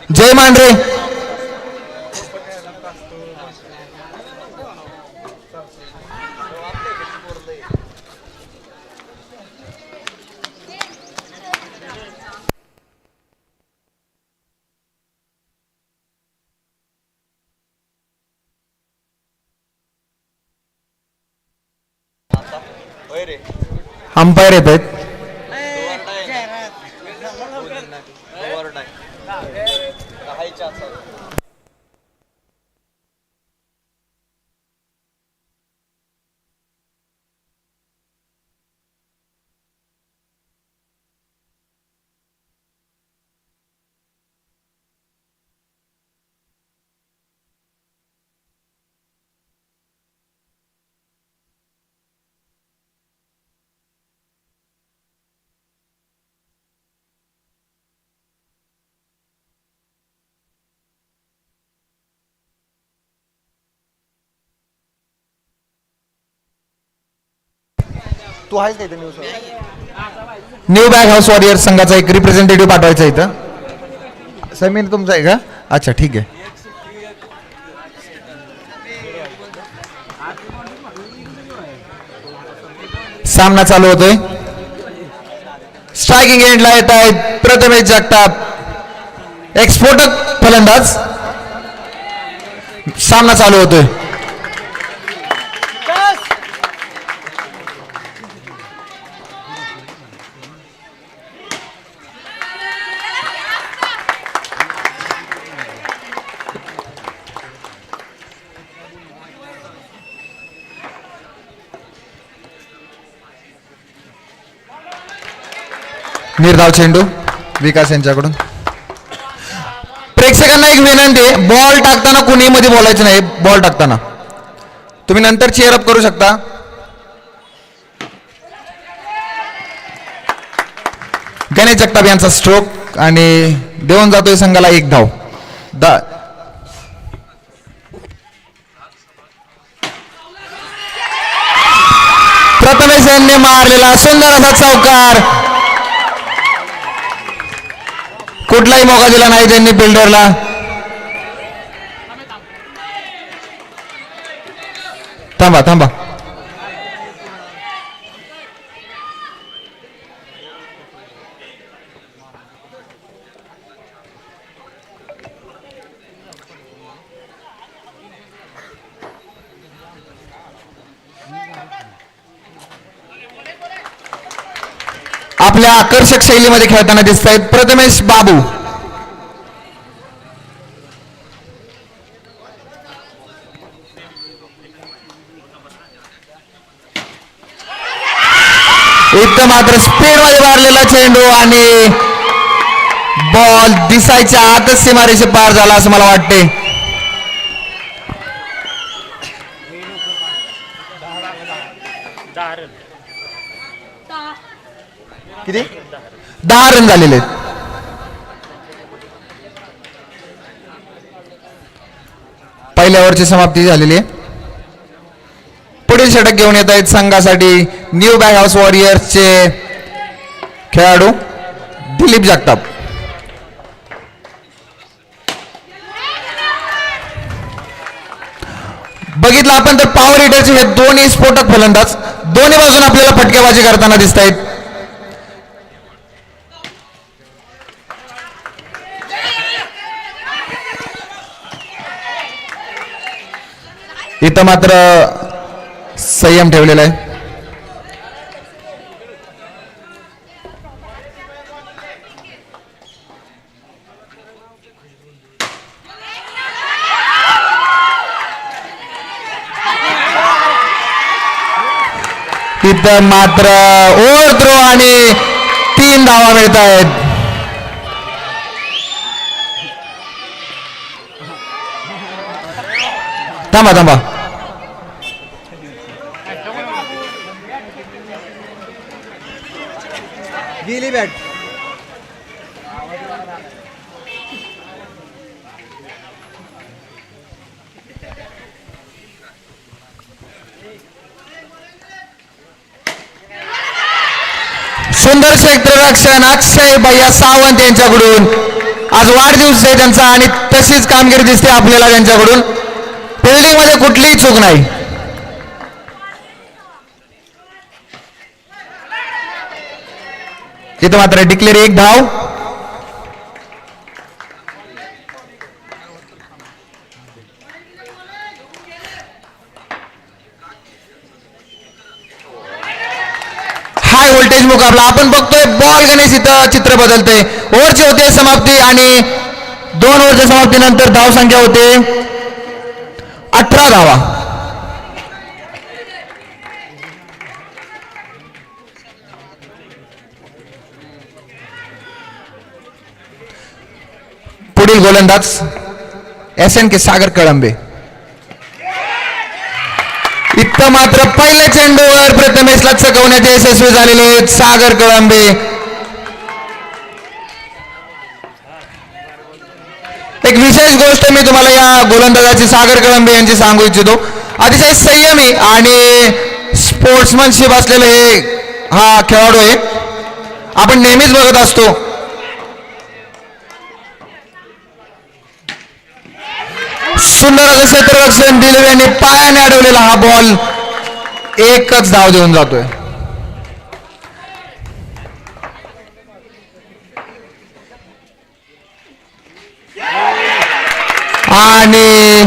जय Mandhare. Umpire येत आहेत. तू आहेस का इथं? न्यू बॅग हाऊस वॉरियर संघाचा एक रिप्रेझेंटेटिव्ह पाठवायचा इथं. समीर तुमचा आहे का? अच्छा ठीक आहे. सामना चालू होतोय. स्ट्रायकिंग एंडला येत आहेत प्रथमेश जगताप, एक स्फोटक फलंदाज. सामना चालू होतोय. निर्धाव चेंडू विकास यांच्याकडून. प्रेक्षकांना एक विनंती आहे, बॉल टाकताना कुणी मध्ये बोलायचं नाही. बॉल टाकताना तुम्ही नंतर चेअरअप करू शकता. गणेश जगताप यांचा स्ट्रोक आणि देऊन जातोय संघाला एक धाव. प्रथमेश यांनी मारलेला सुंदर असा चौकार. कुठलाही मौका दिला नाही त्यांनी बिल्डरला. थांबा थांबा. आपल्या आकर्षक शैलीमध्ये खेळताना दिसत आहेत प्रथमेश बाबू. इथं मात्र स्पीड मध्ये मारलेला चेंडू आणि बॉल दिसायच्या आतच सीमारेषे पार झाला असं मला वाटते. किती? 10 रन झालेले आहेत. पहिल्या ओव्हरची समाप्ती झालेली आहे. पुढील षटक घेऊन येत आहेत संघासाठी न्यू बॅग हाऊस वॉरियर्सचे खेळाडू दिलीप जगताप. बघितलं आपण तर पॉवर हिटरचे हे दोन्ही स्फोटक फलंदाज दोन्ही बाजून आपल्याला फटकेबाजी करताना दिसत आहेत. इथं मात्र संयम ठेवलेला आहे. इथं मात्र ओव्हर थ्रो आणि 3 धावा मिळत आहेत. थांबा थांबा. गेली बॅट. सुंदर क्षेत्ररक्षण अक्षय भैया सावंत यांच्याकडून आज वाढदिवस आहे त्यांचा आणि तशीच कामगिरी दिसते आपल्याला त्यांच्याकडून. फिल्डिंग मध्ये कुठलीही चूक नाही. इथं मात्र डिक्लेअर एक धाव. हाय व्होल्टेज मुकाबला आपण बघतोय. बॉल गणेश इथं चित्र बदलते. ओव्हरची होते समाप्ती आणि 2 ओव्हरच्या समाप्तीनंतर धाव संख्या होते 18 धावा. पुढील गोलंदाज SN के सागर कळंबे. इथं मात्र पहिल्या चेंडूवर प्रथमेशला चकवण्यात यशस्वी झालेले आहेत सागर कळंबे. एक विशेष गोष्ट मी तुम्हाला या गोलंदाजाची सागर कळंबे यांची सांगू इच्छितो. अतिशय संयमी आणि स्पोर्ट्समनशिप असलेले हा खेळाडू आहे. आपण नेहमीच बघत असतो सुंदर असं क्षेत्ररक्षण दिलेले आणि पायाने अडवलेला हा बॉल एकच धाव देऊन जातोय. आणि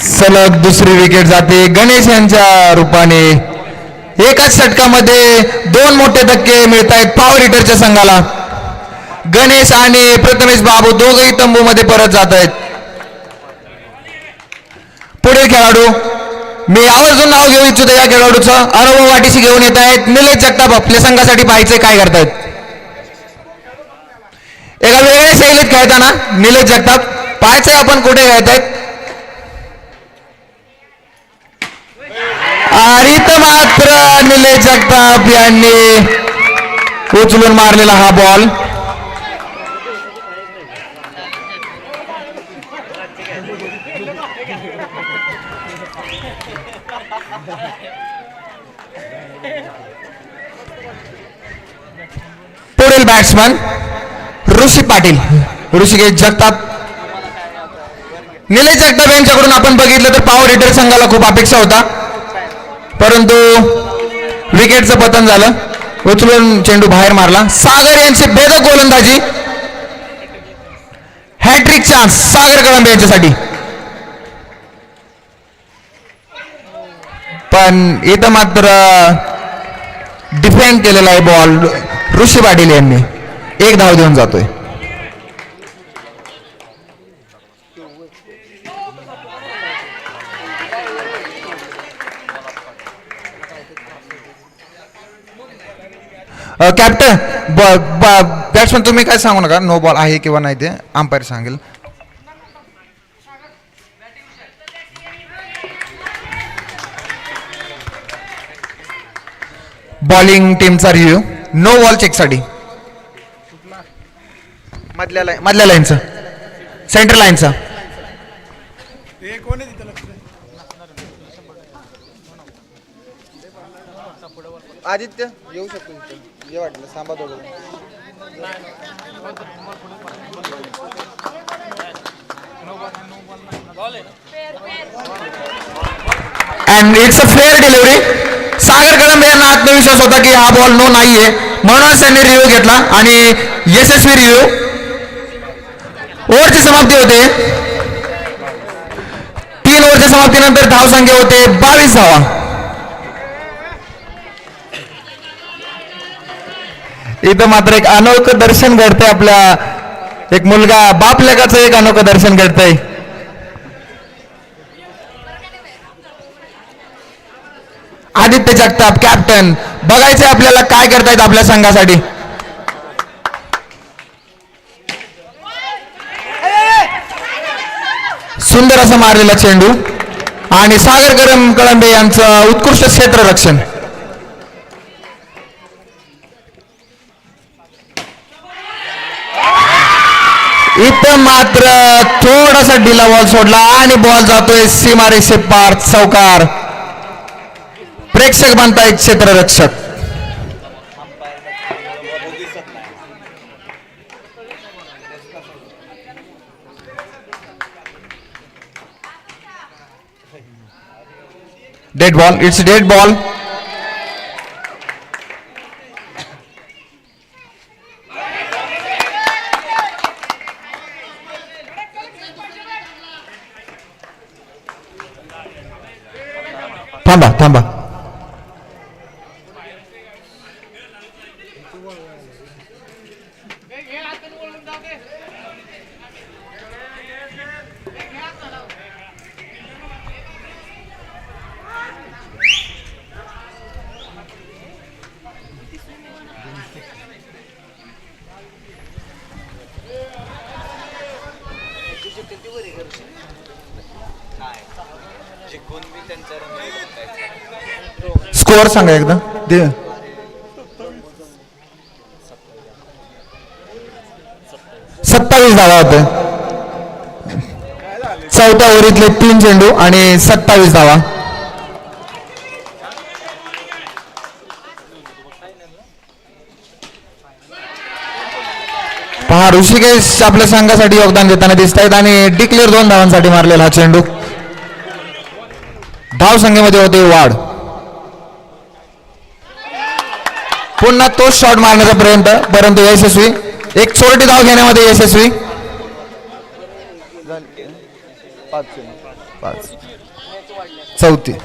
सलग दुसरी विकेट जाते गणेश यांच्या रूपाने. एकाच षटकामध्ये 2 मोठे धक्के मिळत आहेत पॉवर हिटरच्या संघाला. गणेश आणि प्रथमेश बाबू दोघही तंबूमध्ये परत जात आहेत. पुढील खेळाडू मी आवर्जून नाव घेऊ इच्छितो या खेळाडूचं. अनुभव वाटीशी घेऊन येत आहेत निलेश जगताप. आपल्या संघासाठी पाहायचे काय करतायत. एका वेगळ्या शैलीत खेळताना निलेश जगताप पाहायचंय आपण कुठे खेळत आहेत. आणि इथं मात्र निलेश जगताप यांनी उचलून मारलेला हा बॉल. पुढील बॅट्समन ऋषी पाटील. ऋषिकेश जगताप. निलेश जगताप यांच्याकडून आपण बघितलं तर पॉवर हिटर संघाला खूप अपेक्षा होता परंतु विकेटचं पतन झालं. उचलून चेंडू बाहेर मारला. सागर यांची भेदक गोलंदाजी. हॅट्रिक चान्स सागर कळंबे यांच्यासाठी. पण इथं मात्र डिफेंड केलेला आहे बॉल ऋषी पाटील यांनी. एक धाव देऊन जातोय. कॅप्टन बॅट्समन तुम्ही काय सांगू नका. नो बॉल आहे किंवा नाही ते अंपायर सांगेल. बॉलिंग टीमचा रिव्ह्यू. नो बॉल चेकसाठी मधल्या लाईनचा सेंटर लाईनचा. आदित्य येऊ शकतो इथे ये वाटलं सांबा दोघं. And it's a fair delivery. Sagar Kalambe यांना आत्मविश्वास होता की हा बॉल नो नाहीये म्हणूनच त्यांनी रिव्ह्यू घेतला आणि यशस्वी रिव्ह्यू. ओव्हरची समाप्ती होते. 3 ओव्हरच्या समाप्तीनंतर धावसंख्या होते 22 धावा. इथं मात्र एक अनोखं दर्शन घडतंय. आपल्या एक मुलगा बाप लेकाचं एक अनोखं दर्शन घडतंय. आदित्य जगताप कॅप्टन. बघायचंय आपल्याला काय करतायत आपल्या संघासाठी. सुंदर असं मारलेला चेंडू आणि सागर कळंबे यांचं उत्कृष्ट क्षेत्ररक्षण. इथं मात्र थोडासा ढिला बॉल सोडला आणि बॉल जातोय सीमारेषे पार. चौकार. प्रेक्षक बनतायत क्षेत्ररक्षक. Dead ball, it's dead ball. थांबा थांबा. स्कोअर सांगा एकदा. 27 धावा होते. चौथ्या ओव्हरीतले 3 चेंडू आणि 27 धावा. पहा ऋषिकेश आपल्या संघासाठी योगदान देताना दिसत आहेत आणि डिक्लेअर 2 धावांसाठी मारलेला हा चेंडू. धाव संख्येमध्ये होते वाढ. पुन्हा तोच शॉट मारण्याचा प्रयत्न, परंतु यशस्वी. एक चोरटी धाव घेण्यामध्ये यशस्वी. 4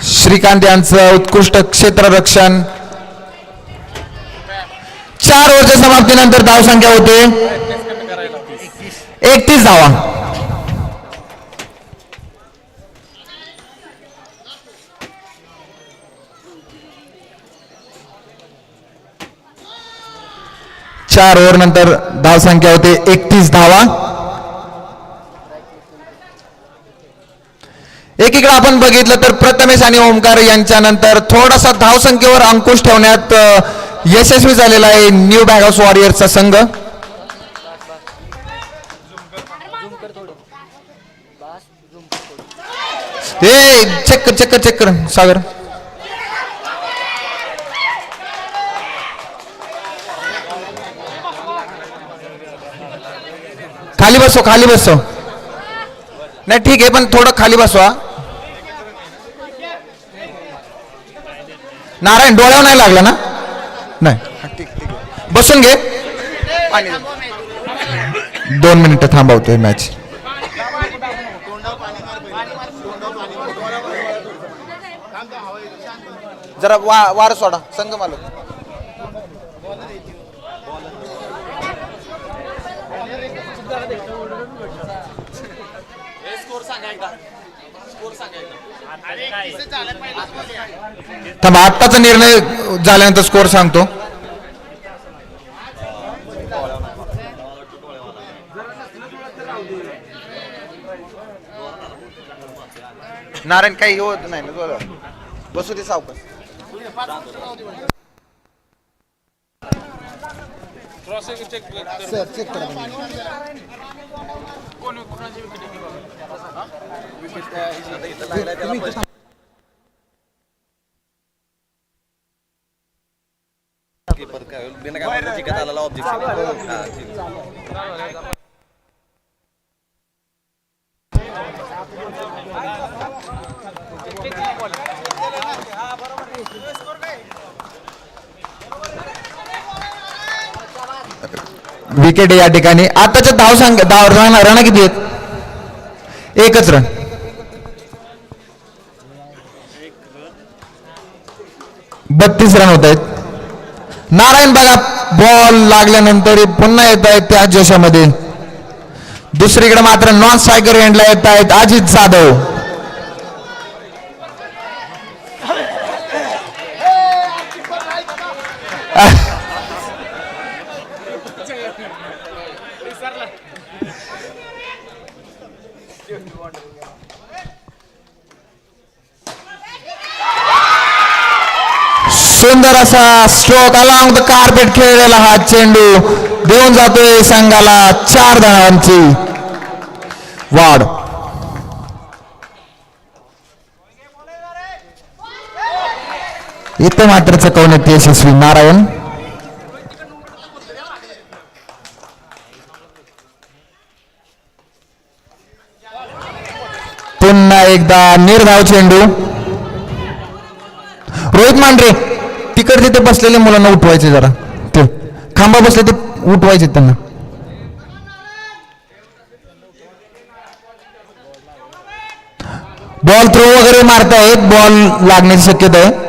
श्रीकांत यांचं उत्कृष्ट क्षेत्ररक्षण. 4 ओव्हरच्या समाप्तीनंतर धावसंख्या होते 31 धावा. चार ओव्हर नंतर धावसंख्या होते 31 धावा. एकीकडे आपण बघितलं तर प्रथमेश आणि ओमकार यांच्या नंतर थोडासा धावसंख्येवर अंकुश ठेवण्यात यशस्वी झालेला आहे न्यू बॅग हाऊस वॉरियर्सचा संघ. चेक कर सागर. खाली बसो. नाही ठीक आहे, पण थोडं खाली बसवा. नारायण डोळ्यावर नाही लागला ना? नाही. बसून घे. 2 मिनिटं थांबवतोय मॅच. जरा वार सोडा संघ मालक. थांबा, आत्ताचा निर्णय झाल्यानंतर स्कोर सांगतो. नारायण काही होत नाही ना, बसू दे सावकाश. चेक करा. विकेट या ठिकाणी. आताच्या धाव रन किती आहेत? 1च रन. बत्तीस रन होत आहेत. नारायण बघा बॉल लागल्यानंतर पुन्हा येत आहेत त्या जोशामध्ये. दुसरीकडे मात्र नॉन स्ट्रायकर एंडला येत आहेत अजित जाधव. सुंदर असा स्ट्रोक अलॉंग द कार्पेट खेळलेला हा चेंडू देऊन जातोय संघाला 4 धावांची वाढ. इथे मात्र चकवण्यात यशस्वी नारायण. एकदा निर्धाव चेंडू. रोहित मांढरे तिकडचे ते बसलेले मुलांना उठवायचे जरा, ते खांबा बसले ते उठवायचे त्यांना. बॉल थ्रो वगैरे मारतायत, बॉल लागण्याची शक्यता आहे.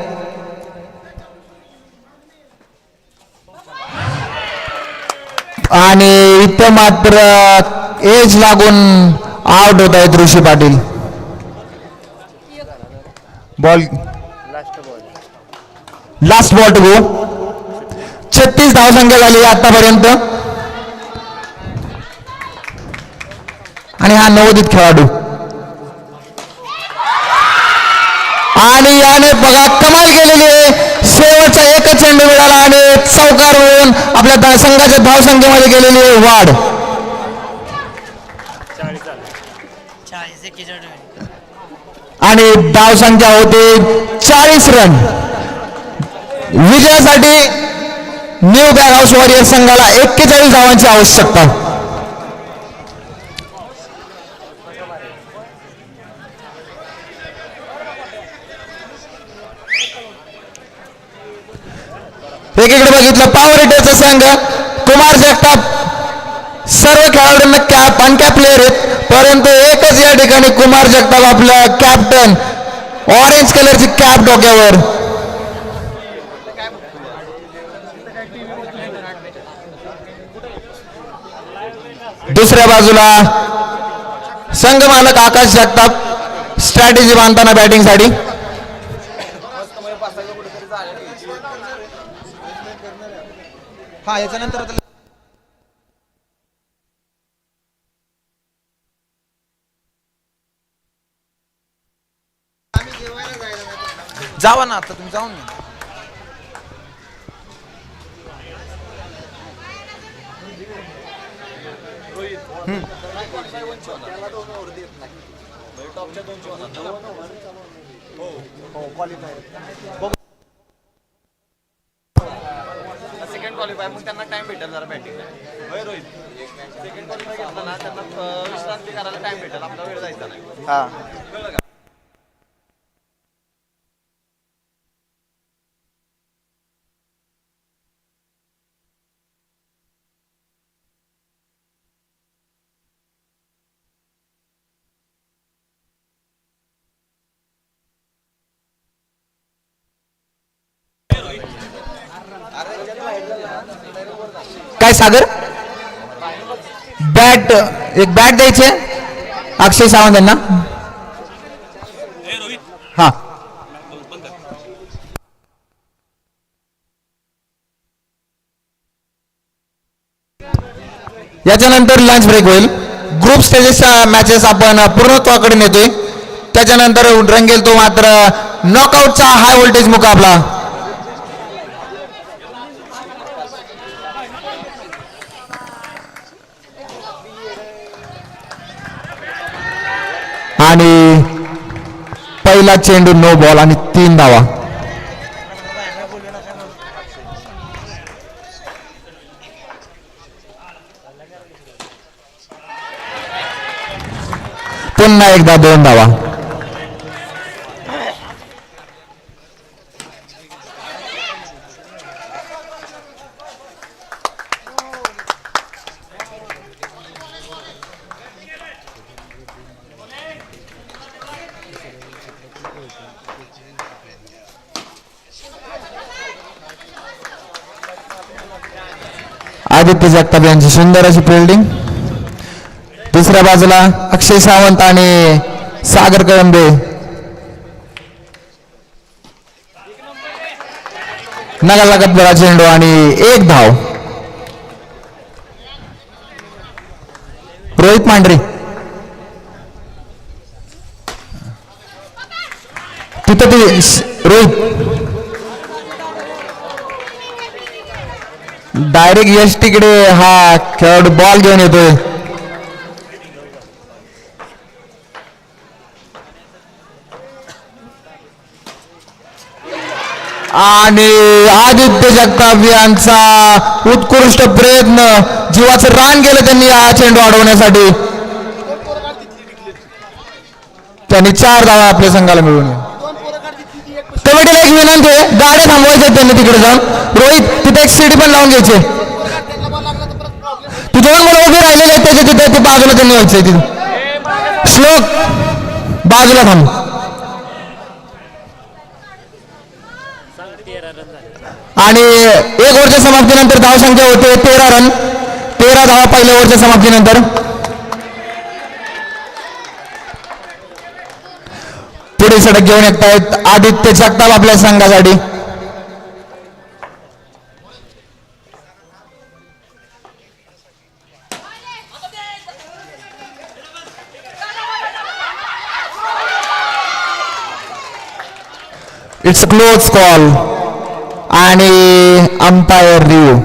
आणि इथं मात्र एज लागून आउट होत आहेत Rishi Patil. Ball last ball to go. 36 धावसंख्या झाली आतापर्यंत आणि हा नवोदित खेळाडू. आणि याने बघा कमाल केलेली आहे. शेवटचा एकच चेंडू मिळाला आणि चौकार होऊन आपल्या संघाच्या धावसंख्येमध्ये गेलेली आहे वाढ. आणि धावसंख्या होती 40 रन. विजयासाठी न्यू बॅग हाऊस वॉरियर संघाला 41 धावांची आवश्यकता. एकीकडे बघितलं पॉवर हिटरचा संघ. कुमार जगताप सर्व खेळाडूंना कॅप अनकॅप प्लेअर आहेत, परंतु एकच या ठिकाणी कुमार जगताप आपला कॅप्टन, ऑरेंज कलरची कॅप डोक्यावर. दुसऱ्या बाजूला संघ मालक आकाश जगताप स्ट्रॅटेजी बांधताना बॅटिंगसाठी. हा याच्यानंतर जावा ना, आता तुम्ही जाऊन ना. सेकंड क्वालिफाय मग त्यांना टाइम भेटेल जरा बॅटिंग. होय रोहित, सेकंड क्वालिफाय घेतला ना त्यांना विश्रांती करायला टाइम भेटेल, आपला वेळ जायचा नाही. हा कळलं का? काय सागर बॅट, एक बॅट द्यायचे अक्षय सावंत यांना. हा याच्यानंतर लंच ब्रेक होईल. ग्रुप स्टेजेसच्या मॅचेस आपण पूर्णत्वाकडे नेतोय. त्याच्यानंतर रंगेल तो मात्र नॉकआउटचा हाय व्होल्टेज मुकाबला. आणि पहिला चेंडू नो बॉल आणि 3 धावा. पुन्हा एकदा 2 धावा. आदित्य जगताप यांची सुंदर अशी फिल्डिंग. दुसऱ्या बाजूला अक्षय सावंत आणि सागर कळंबे. नगालगत बरा चेंडू आणि 1 धाव. रोहित मांढरे तिथं ते रोहित डायरेक्ट यश तिकडे हा खेळाडू बॉल घेऊन येतोय. आणि आदित्य जगताप यांचा उत्कृष्ट प्रयत्न, जीवाचं रान केलं त्यांनी हा चेंडू अडवण्यासाठी. त्यांनी 4 धावा आपल्या संघाला मिळवून. कबड्डीला एक विनंती आहे, गाड्या थांबवायच्या त्यांनी तिकडे जाऊन. रोहित तिथे एक सीडी पण लावून घ्यायचे. तू दोन मुलं उभे राहिलेले आहेत त्याच्या तिथे ते बाजूला त्यांनी व्हायचंय तिथे. श्लोक बाजूला थांब. आणि 1 ओव्हरच्या समाप्तीनंतर धावसंख्या होते 13 रन. 13 धावा पहिल्या ओव्हरच्या समाप्तीनंतर. पुढे षटक घेऊन येत आहेत आदित्य जगताप आपल्या संघासाठी. इट्स क्लोज कॉल आणि अंपायर रिव्ह्यू.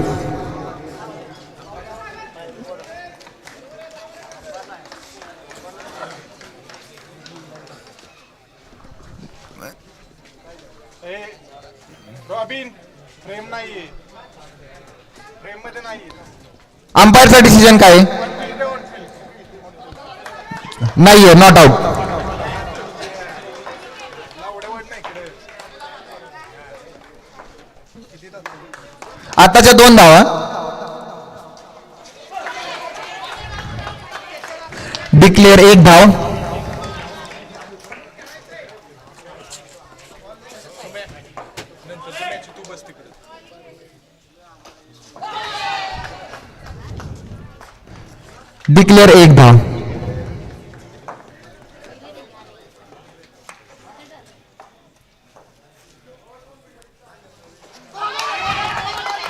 फ्रेम नाहीये, फ्रेम मध्ये नाहीये. अंपायरचा डिसिजन काय नाहीये, नॉट आउट. आताच्या 2 धावा. डिक्लेअर 1 धाव. डिक्लेअर 1 धाव.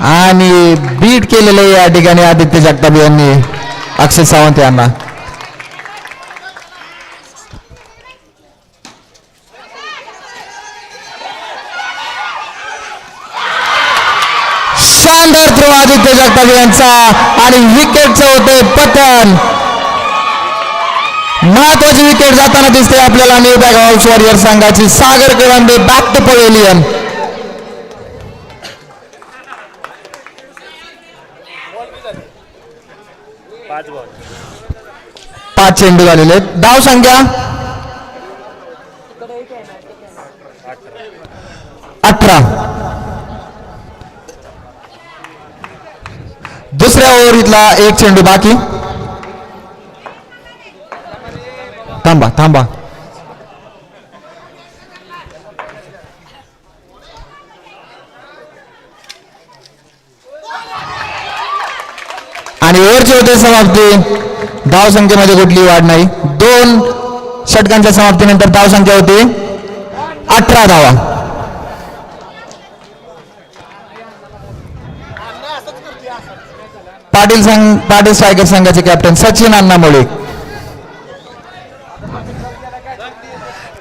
आणि बीट केलेलं या ठिकाणी आदित्य जगताप यांनी अक्षय सावंत यांना. शानदार थ्रो आदित्य जगताप यांचा आणि विकेटचं होते पतन. महत्वाची विकेट जाताना दिसते आपल्याला न्यू बॅग हाऊस वॉरियर संघाची. सागर कळंबे बॅक टू पवेलियन. 5 चेंडू झालेले. धाव संख्या 18. दुसऱ्या ओव्हरीतला 1 चेंडू बाकी. थांबा थांबा. आणि ओव्हरची होते समाप्ती. धाव संख्येमध्ये कुठली वाढ नाही. 2 षटकांच्या समाप्तीनंतर धाव संख्या होती 18 धावा. पाटील स्ट्रायकर संघाचे captain Sachin Anna Mole.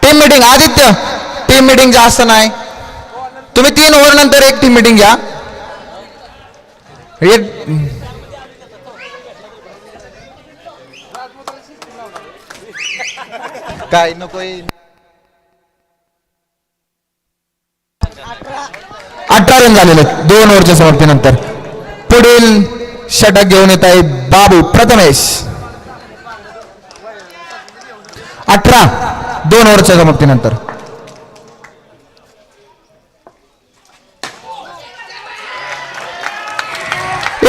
Team meeting Aditya, team meeting जास्त नाही. तुम्ही 3 ओव्हर नंतर एक टीम मीटिंग घ्या. काय नको. 18 रन झालेले 2 ओव्हरच्या समाप्तीनंतर. पुढील षटक घेऊन येत आहे बाबू प्रथमेश. 18 2 ओव्हरच्या समाप्तीनंतर.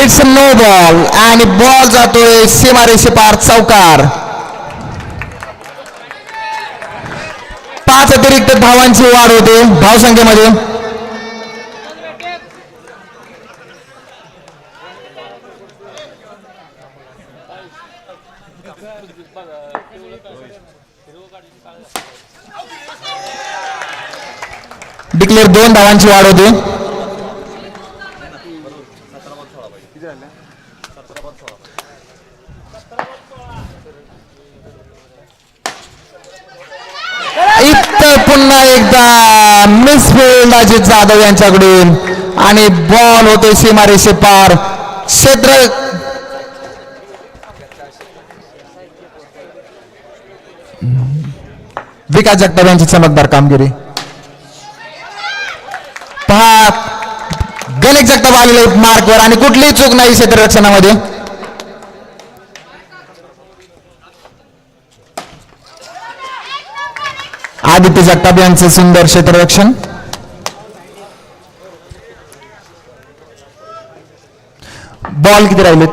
इट्स नो बॉल आणि बॉल जातोय सीमारेषे पार चौकार. 5 अतिरिक्त धावांची वाढ होते धावसंख्येमध्ये. डिक्लेअर 2 धावांची वाढ होते. इथं पुन्हा एकदा मिसफिल्ड अजित जाधव यांच्याकडून आणि बॉल होते सीमारेषे पार. क्षेत्र विकास जगताप यांची चमकदार कामगिरी पहा. गणेश जगताप आलेले मार्कवर आणि कुठलीही चूक नाही क्षेत्ररक्षणामध्ये. आदित्य जगताप यांचे सुंदर क्षेत्ररक्षण. बॉल किती राहिलेत?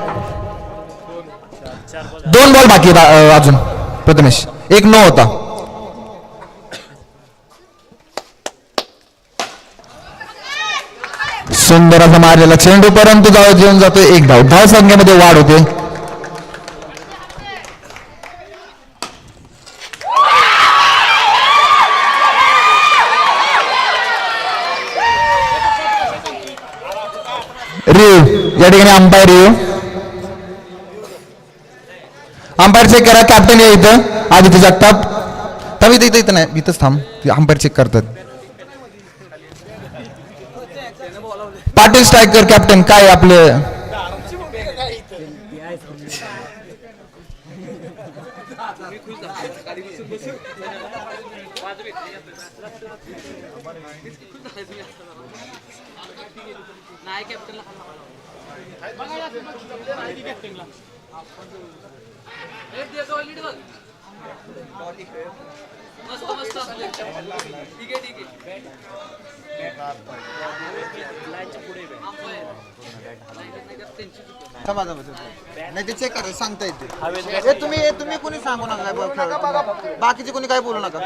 2 बॉल बाकी आहेत अजून. प्रथमेश 1-9 होता. सुंदर असा मारलेला चेंडू, परंतु धाव जेवून जातोय 1 धाव. धाव संख्येमध्ये वाढ होते. रिव्ह या ठिकाणी अंपायर रिव्ह. अंपायर चेक करा. कॅप्टन या इथं आदित्य जगताप. थांब इथं नाही, इथंच थांब. अंपायर चेक करतात. पाटील स्ट्रायकर कॅप्टन काय आपले नाही ते चेक करा. सांगता येते. तुम्ही कोणी सांगू नका. बाकीचे कोणी काय बोलू नका.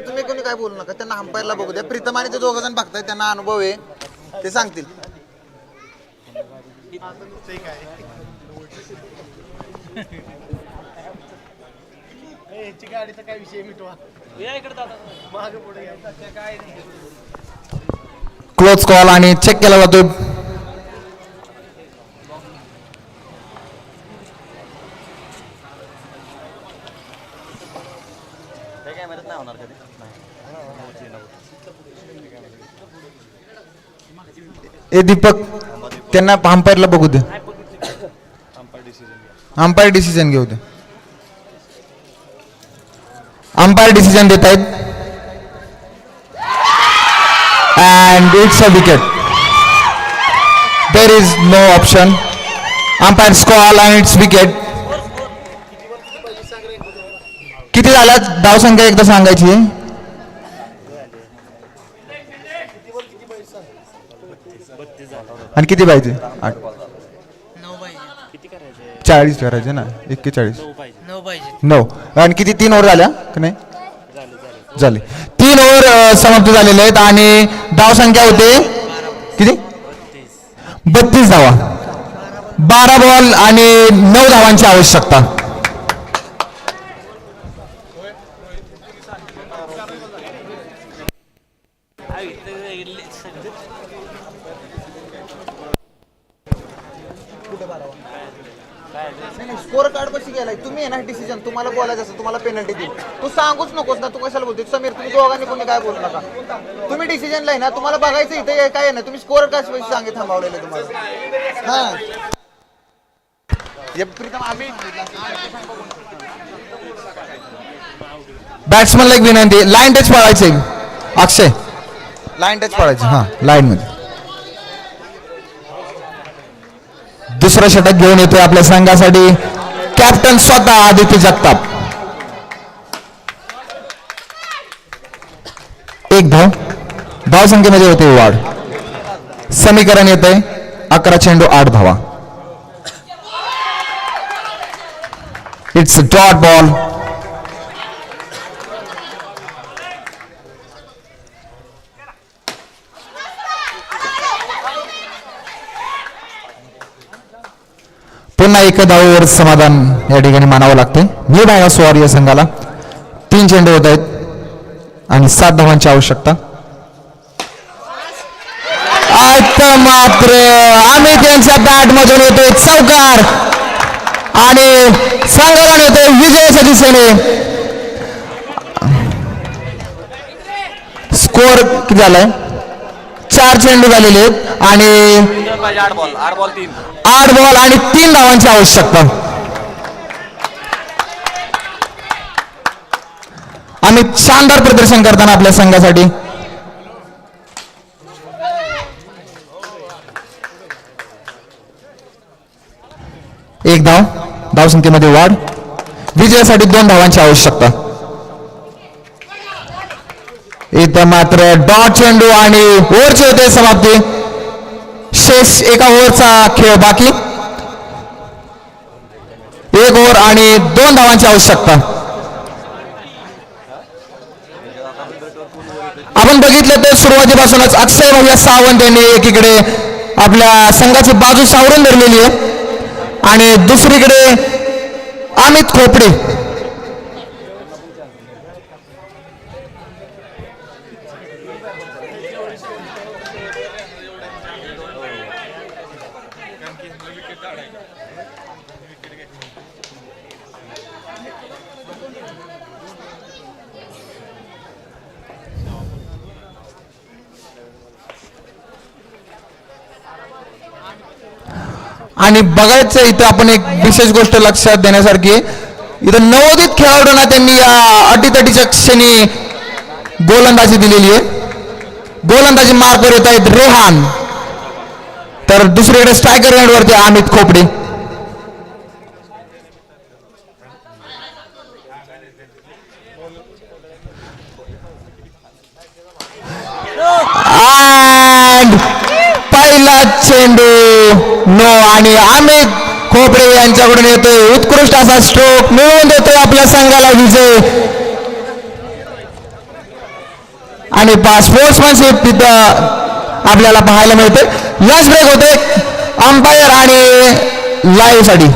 तुम्ही कोणी काय बोलू नका. त्यांना अंपायरला बघू द्या. प्रीतम आणि ते 2 जण बघताय, त्यांना अनुभव आहे, ते सांगतील. गाडीचा काय विषय मिटवा. क्लोज कॉल आणि चेक केला जातो. ए दीपक, त्यांना अंपायरला बघू दे. अंपायर डिसिजन घेऊ दे. अंपायर डिसिजन देत आहेत. And it's a wicket. There is no option. Umpire call and it's wicket. किती झाल्या धाव संख्या एकदा सांगायची. आणि किती पाहिजे? 40 करायचे ना. 41 9. आणि किती 3 ओव्हर झाल्या की नाही? झाले. 3 ओव्हर समाप्त झालेले आहेत आणि धाव संख्या होते किती? 32 धावा. 12 बॉल आणि 9 धावांची आवश्यकता. स्कोर कार्ड कशी गेलाय तुम्ही आहे ना. डिसिजन तुम्हाला बोलायचं असं, तुम्हाला पेनल्टी देईल. तू सांगूच नकोस ना. तू कशाला बोलतोय? समीर, तुम्ही दोघांनी कोणी काय बोलू नका. तुम्ही डिसिजनला आहे ना. तुम्हाला बघायचं इथे काय ना. तुम्ही स्कोर काय सांगे थांबवलेले तुम्हाला. हा बॅट्समनला एक विनंती. लाईन टच पळायचे. अक्षय लाईन टच पळायचे. हा लाईन मध्ये. दुसरं षटक घेऊन येतोय आपल्या संघासाठी कॅप्टन स्वतः आदित्य जगताप. 1 धाव. धाव संख्येमध्ये होते वाढ. समीकरण येते 11 चेंडू 8 धावा. It's dot ball. पुन्हा 1 धावावर समाधान या ठिकाणी मानावं लागते. न्यू बँगर्स वॉरियर संघाला 3 चेंडू होत आहेत आणि 7 धावांची आवश्यकता. आता मात्र अमित यांच्या बॅट मधून येतोय चौकार आणि संघाला येतोय विजयाच्या दिशेने. स्कोर किती झालाय? 4 चेंडू झालेले आहेत आणि 8 बॉल 3. 8 बॉल आणि 3 धावांची आवश्यकता. अमित शानदार प्रदर्शन करताना आपल्या संघासाठी. 1 धाव, धावसंख्येमध्ये वाढ. विजयासाठी 2 धावांची आवश्यकता. इथं मात्र डॉट चेंडू आणि ओव्हरची होते समाप्ती. शेष एका ओव्हरचा खेळ बाकी. 1 ओव्हर आणि 2 धावांची आवश्यकता. आपण बघितलं तर सुरुवातीपासूनच अक्षय भैया सावंत यांनी एकीकडे आपल्या संघाची बाजू सावरून धरलेली आहे आणि दुसरीकडे अमित खोपडे आणि बघायचं इथं आपण एक विशेष गोष्ट लक्षात देण्यासारखी आहे. इथं नवोदित खेळाडूंना त्यांनी या अटीतटीच्या क्षणी गोलंदाजी दिलेली आहे. गोलंदाजी मार्कवर येत आहेत रेहान, तर दुसरीकडे स्ट्रायकर एंडवरती अमित खोपडे. पहिला चेंडू नो आणि अमित खोपडे यांच्याकडून येतोय. उत्कृष्ट असा स्ट्रोक मिळवून देतोय आपल्या संघाला विजय. आणि स्पोर्ट्समॅनशिप तिथं आपल्याला पाहायला मिळते. लंच ब्रेक होते अंपायर आणि लाईव्ह साठी.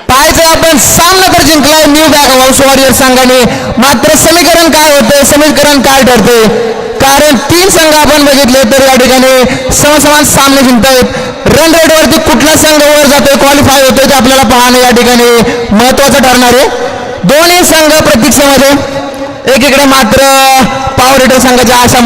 पाहायचं आपण सामना तर जिंकलाय न्यू बॅग हाऊस वॉरियर संघाने. मात्र समीकरण काय होते, समीकरण काय ठरते, कारण 3 संघ आपण बघितले तर या ठिकाणी समसमान सामने जिंकतायत. रन रेट वरती कुठला संघ वर जातोय, क्वालिफाय होतोय ते आपल्याला पाहणं या ठिकाणी महत्वाचं ठरणार आहे. दोन्ही संघ प्रतीक्षेमध्ये. एकीकडे मात्र पॉवर हिटर संघाच्या आशा